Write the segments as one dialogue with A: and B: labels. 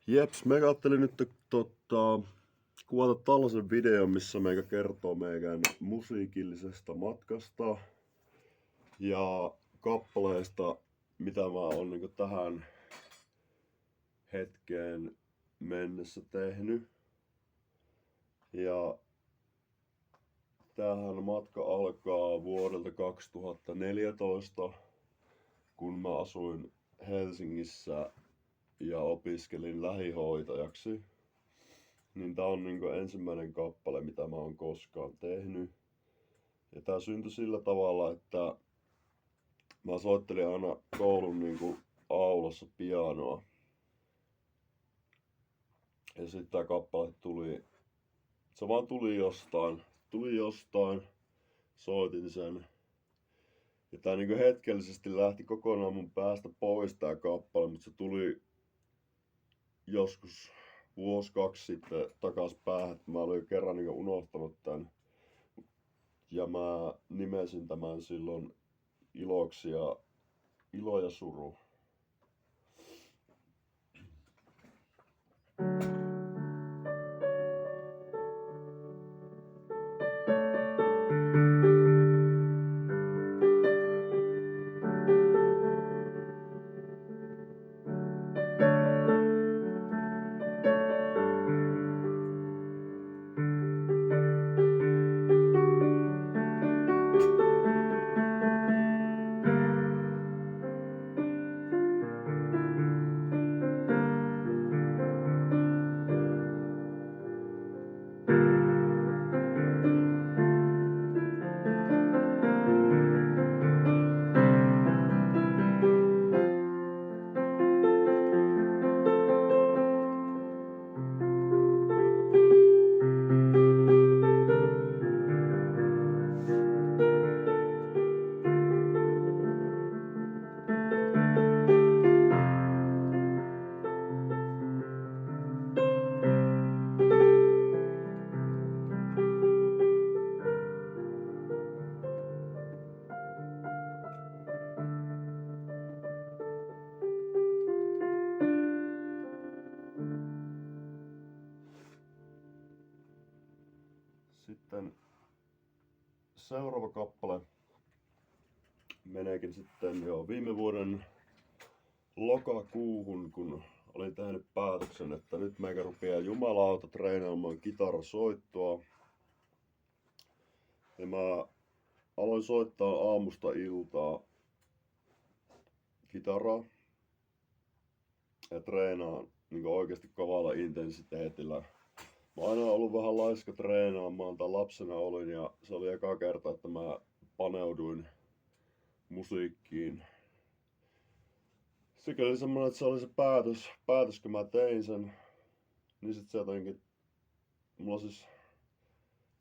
A: Jeps, me kattelin nyt kuvata tällaisen videon, missä meikä kertoo meidän musiikillisesta matkasta ja kappaleista, mitä mä oon niin tähän hetkeen mennessä tehnyt. Ja tämähän matka alkaa vuodelta 2014, kun mä asuin Helsingissä ja opiskelin lähihoitajaksi. Niin tää on niinku ensimmäinen kappale, mitä mä oon koskaan tehnyt. Ja tää syntyi sillä tavalla, että mä soittelin aina koulun niinku aulassa pianoa. Ja sitten tää kappale se vaan tuli jostain, soitin sen. Ja tää niinku hetkellisesti lähti kokonaan mun päästä pois tää kappale, mutta se tuli joskus vuosi kaksi sitten takas päähän. Mä olin jo kerran niinku unohtanut tän. Ja mä nimesin tämän silloin iloksi ja ilo ja suru. Sitten seuraava kappale meneekin sitten jo viime vuoden lokakuuhun, kun olin tehnyt päätöksen, että nyt meikä rupeaa jumalauta treenaamaan kitarasoittoa. Ja mä aloin soittaa aamusta iltaa kitaraa ja treenaan niin oikeasti kovalla intensiteetillä. Mä oon aina ollut vähän laiska treenaamaan, tai lapsena olin, ja se oli eka kerta, että mä paneuduin musiikkiin. Sekin oli semmonen, että se oli se päätös kun mä tein sen, niin sit se jotenkin, mulla siis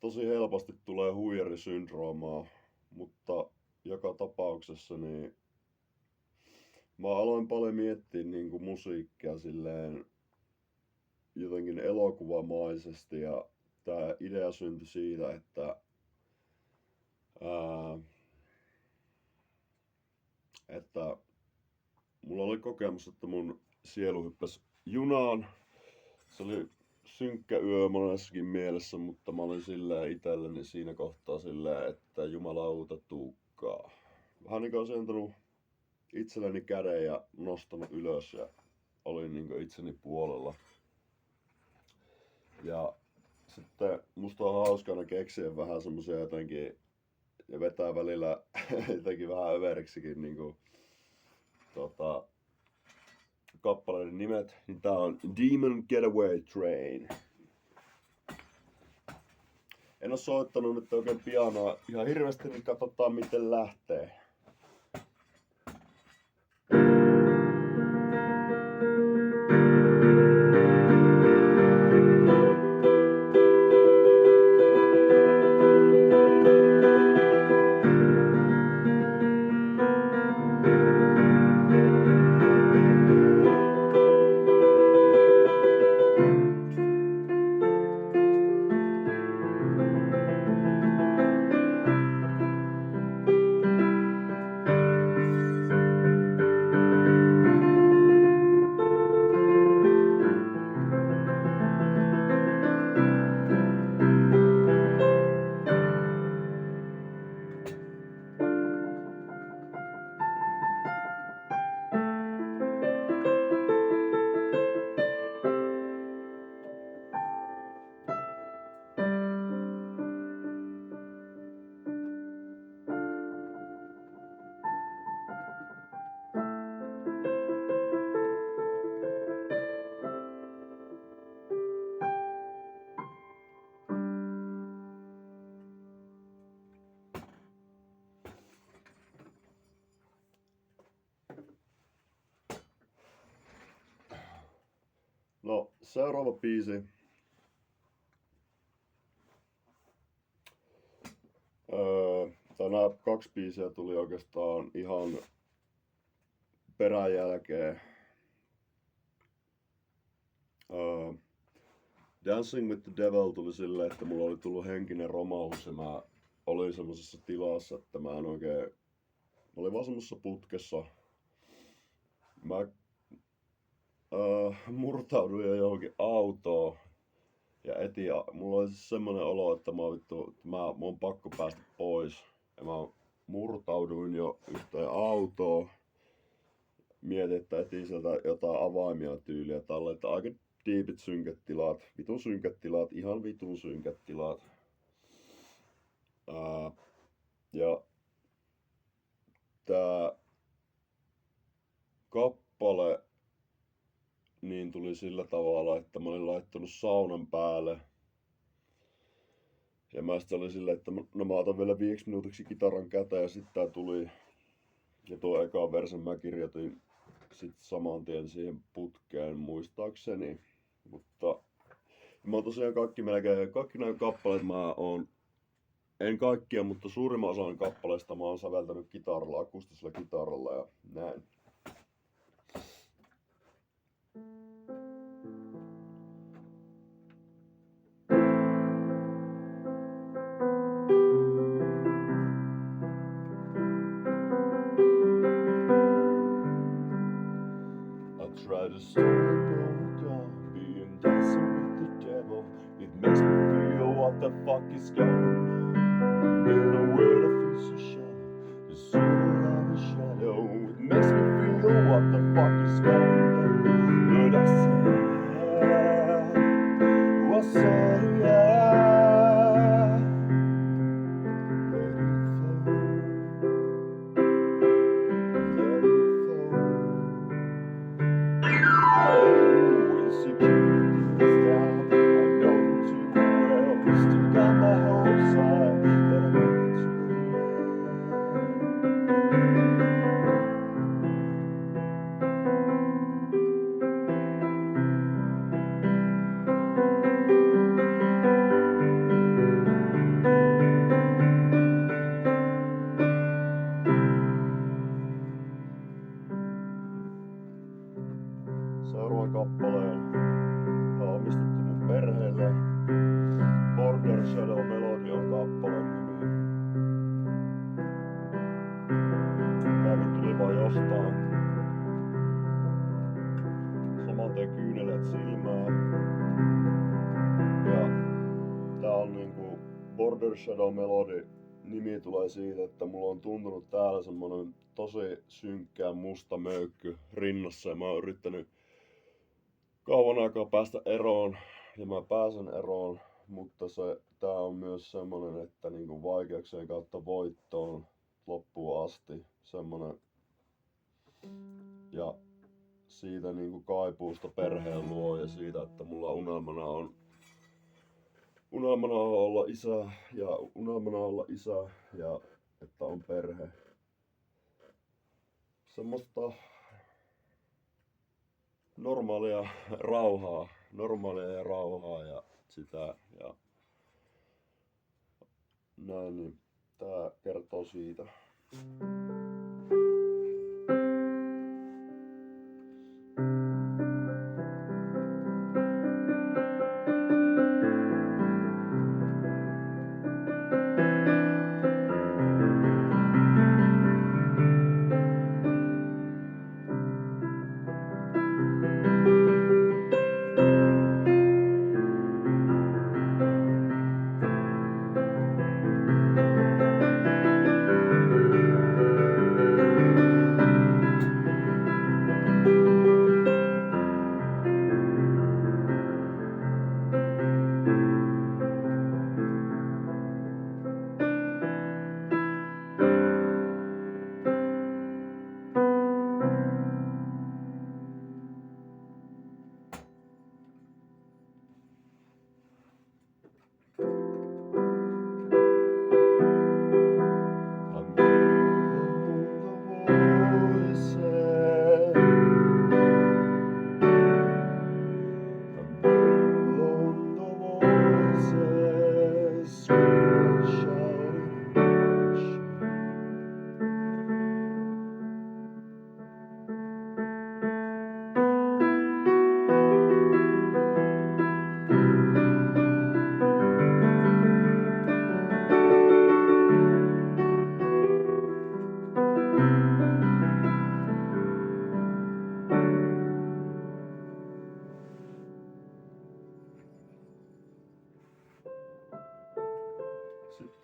A: tosi helposti tulee huijarisyndroomaa, mutta joka tapauksessa niin mä aloin paljon miettiä niinku musiikkia silleen jotenkin elokuvamaisesti, ja tää idea syntyi siitä, että mulla oli kokemus, että mun sielu hyppäsi junaan. Se oli synkkä yö monessakin mielessä, mutta mä olin silleen itselleni siinä kohtaa silleen, että jumalauta tuukkaa. Vähän niinku olisin antanut itselleni käden ja nostanut ylös ja olin niinku itseni puolella. Ja sitten musta on hauskana keksiä vähän semmosia jotenkin ja vetää välillä jotenkin vähän överiksikin niinku kappaleiden nimet, niin tää on Demon Getaway Train. En oo soittanut nyt oikein pianoa ihan hirveästi, niin katsotaan miten lähtee. No, seuraava biisi. Nämä 2 biisiä tuli oikeastaan ihan peräjälkeen. Dancing with the Devil tuli silleen, että mulla oli tullut henkinen romahdus ja mä olin semmosessa tilassa, että mä en oikein... Mä olin vaan semmosessa putkessa. Mä murtauduin jo johonkin autoon ja mulla oli siis semmonen olo, että mun on pakko päästä pois. Ja mä murtauduin jo yhteen autoon. Mietin, että etin sieltä jotain avaimia tyyliä tälle, että aika diipit synkät tilat, vitun synkät tilat, ihan vitun synkät tilat. Ja tää kappale niin tuli sillä tavalla, että mä olin laittanut saunan päälle. Ja mä sitten olin silleen, että no mä otan vielä 5 minuutiksi kitaran käteen ja sitten tää tuli. Ja tuo eka versen mä kirjoitin sit saman tien siihen putkeen muistaakseni. Mutta mä oon tosiaan kaikki nämä kappaleet en kaikkia, mutta suurimman osan kappaleista mä oon säveltänyt kitaralla, akustisella kitaralla ja näin. Try to stop being dancing with the devil. It makes me feel what the fuck is going on. In a world I feel so shallow, the soul of a shadow. It makes me feel what the fuck is going on. But I say, yeah. Let it flow. Let it flow. Seuraavan kappaleen on omistettu mun perheelle. Border Shadow Melody on kappaleen nimi. Tääkin tuli vaan jostain. Saman tien kyyneleet silmään. Ja tää on niinku Border Shadow Melody. Nimi tulee siitä, että mulla on tuntunut täällä semmonen tosi synkkää musta möykky rinnassa ja mä oon yrittänyt kauan aikaa päästä eroon ja mä pääsen eroon, mutta tää on myös semmonen, että niinku vaikeuksien kautta voittoon loppuun asti semmonen ja siitä niinku kaipuusta perheen luo ja siitä, että mulla unelmana on olla isä ja että on perhe. Semmoista normaalia ja rauhaa ja sitä ja näin, niin tää kertoo siitä.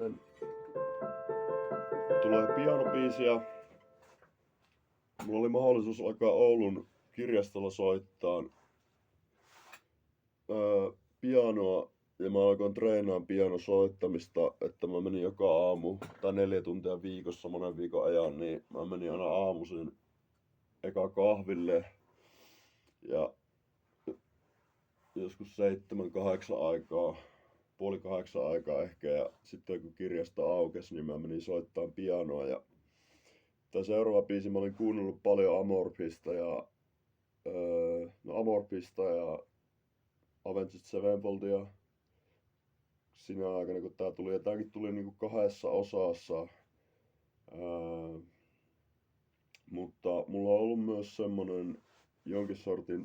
A: sitten tulee pianobiisi ja mulla oli mahdollisuus alkaa Oulun kirjastolla soittaa pianoa ja mä alkoin treenaamaan pianosoittamista, että mä menin joka aamu tai 4 tuntia viikossa monen viikon ajan, niin mä menin aina aamuisin eka kahville ja joskus 7-8 aikaa, puoli 8 aikaa ehkä, ja sitten kun kirjasto aukesi, niin mä menin soittamaan pianoa. Ja tämä seuraava biisi mä olin kuunnellut paljon Amorphista ja Amorphista ja Avenged Sevenfoldia sinä aikana kun tää tuli, ja tääkin tuli niinku 2 osassa. Mutta mulla on ollut myös semmonen jonkin sortin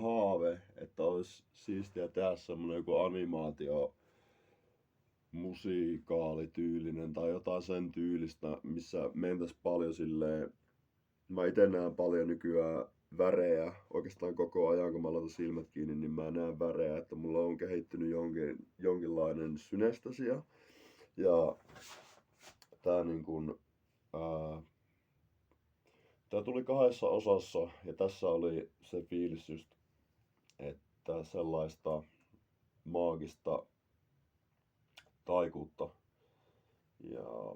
A: haave, että olisi siistiä tehdä semmonen joku animaatio musikaalityylinen tai jotain sen tyylistä, missä mentäis paljon silleen. Mä ite näen paljon nykyään värejä, oikeastaan koko ajan kun mä laitan silmät kiinni, niin mä näen värejä, että mulla on kehittynyt jonkinlainen synestasia. Ja tää niin kun, tää tuli 2 osassa ja tässä oli se fiilis just, että sellaista maagista taikuutta. Ja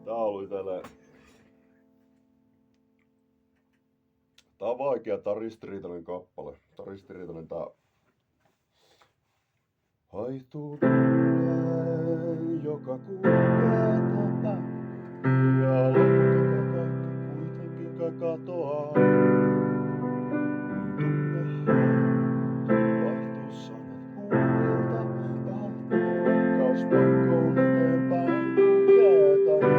A: tää oli tälle. Tää on vaikea, tää on ristiriitainen kappale. Tää on ristiriitainen tää. Haihtuu tuuleen, joka kulkee tätä. Ja lopulta kaikki kuitenkin kai katoaa. Tunne vaihtuu sanat huulilta. Ja haihtuu rakkaus pakkoon eteenpäin kulkeetaan.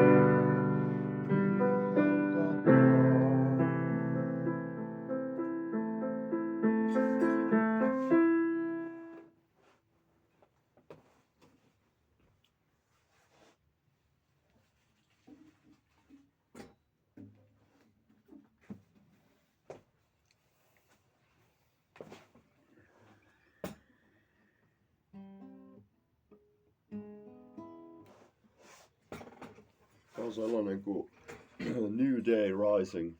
A: Tää on sellainen kuin New Day Rising.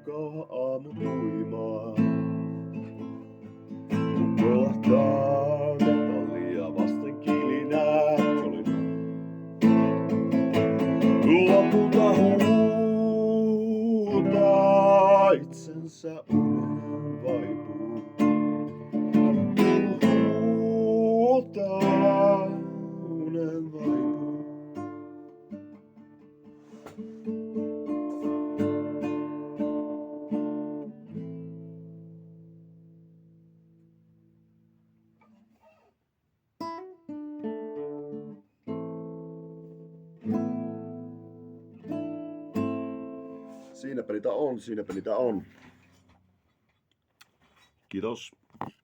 A: kauhan aamu tuimaa. Kun kolahtaa metallia vasten kilinää kolinaa. Lopulta huutaa itsensä unen vaipuu. Huutaa unen vaipuu. Siinäpä niitä on. Kiitos.